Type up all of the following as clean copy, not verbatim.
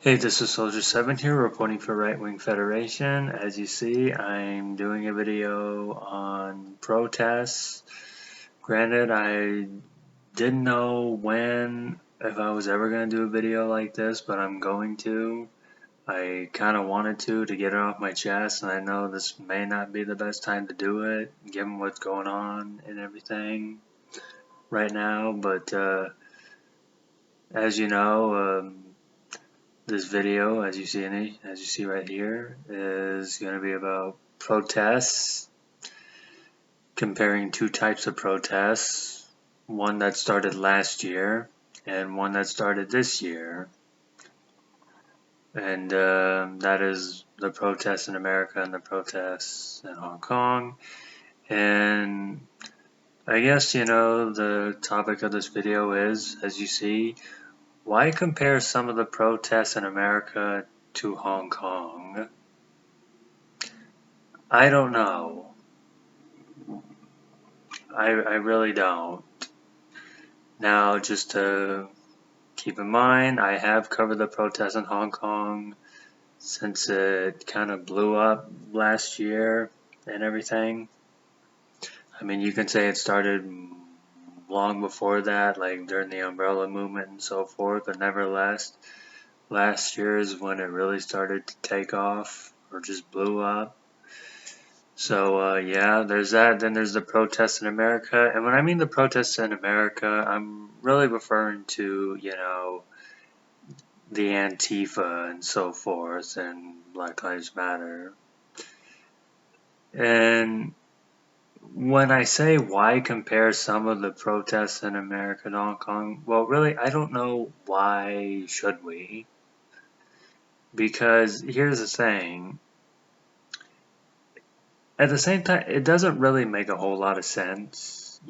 Hey, this is Soldier 7 here, reporting for Right Wing Federation. As you see, I'm doing a video on protests. Granted, I didn't know if I was ever going to do a video like this, but I'm going to. I kind of wanted to get it off my chest, and I know this may not be the best time to do it, given what's going on and everything right now, but as you know, this video, as you see right here, is going to be about protests, comparing two types of protests, one that started last year and one that started this year, and that is the protests in America and the protests in Hong Kong. And I guess, the topic of this video is, as you see, why compare some of the protests in America to Hong Kong? I don't know. I really don't. Now, just to keep in mind, I have covered the protests in Hong Kong since it kind of blew up last year and everything. I mean, you can say it started long before that, like during the umbrella movement and so forth, but nevertheless, last year is when it really started to take off or just blew up. So yeah, there's that. Then there's the protests in America. And when I mean the protests in America, I'm really referring to, the Antifa and so forth and Black Lives Matter. And when I say why compare some of the protests in America to Hong Kong, well, really, I don't know why should we. Because here's the thing. At the same time, it doesn't really make a whole lot of sense,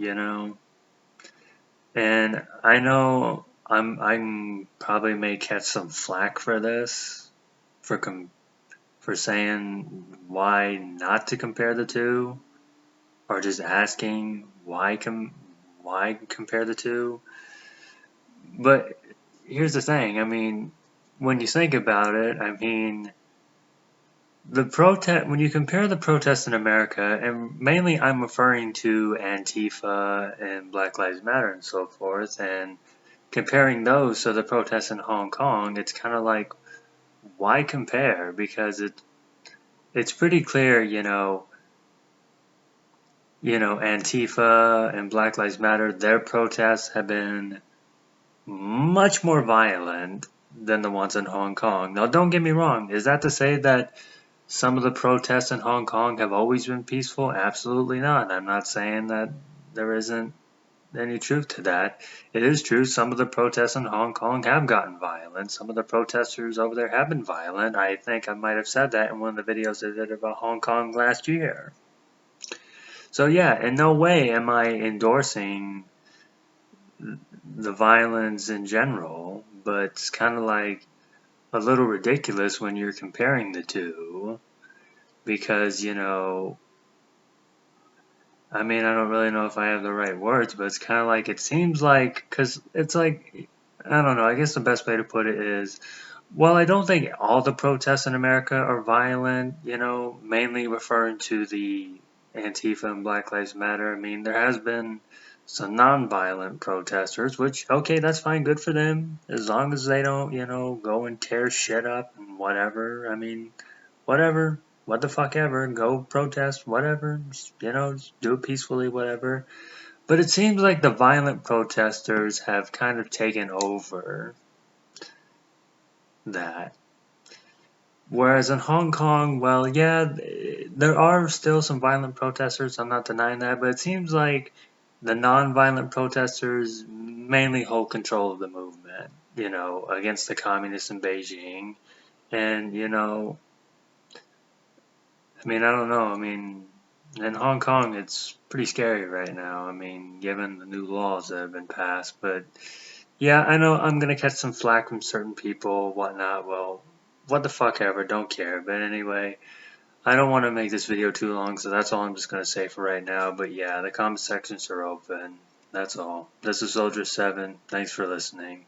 And I know I'm probably may catch some flack for this, for saying why not to compare the two, or just asking why compare the two. But here's the thing. I mean, when you think about it, I mean, when you compare the protests in America, and mainly I'm referring to Antifa and Black Lives Matter and so forth, and comparing those to the protests in Hong Kong, it's kind of like, why compare? Because it's pretty clear, Antifa and Black Lives Matter, their protests have been much more violent than the ones in Hong Kong. Now, don't get me wrong. Is that to say that some of the protests in Hong Kong have always been peaceful? Absolutely not. I'm not saying that there isn't any truth to that. It is true, some of the protests in Hong Kong have gotten violent. Some of the protesters over there have been violent. I think I might have said that in one of the videos I did about Hong Kong last year. So yeah, in no way am I endorsing the violence in general, but it's kind of like a little ridiculous when you're comparing the two, because, I mean, I don't really know if I have the right words, but it's kind of like, it seems like, because it's like, I don't know, I guess the best way to put it is, well, I don't think all the protests in America are violent, mainly referring to the Antifa and Black Lives Matter. I mean, there has been some non-violent protesters, which, okay, that's fine, good for them, as long as they don't, go and tear shit up and whatever. I mean, whatever, what the fuck ever, go protest, whatever, just do it peacefully, whatever. But it seems like the violent protesters have kind of taken over that. Whereas in Hong Kong, well, yeah, there are still some violent protesters, I'm not denying that, but it seems like the non-violent protesters mainly hold control of the movement, against the communists in Beijing. And, I mean, I don't know, I mean, in Hong Kong, it's pretty scary right now, I mean, given the new laws that have been passed, but yeah, I know I'm gonna catch some flack from certain people, whatnot, well, what the fuck ever, don't care. But anyway, I don't want to make this video too long, so that's all I'm just going to say for right now. But yeah, the comment sections are open. That's all. This is Soldier 7. Thanks for listening.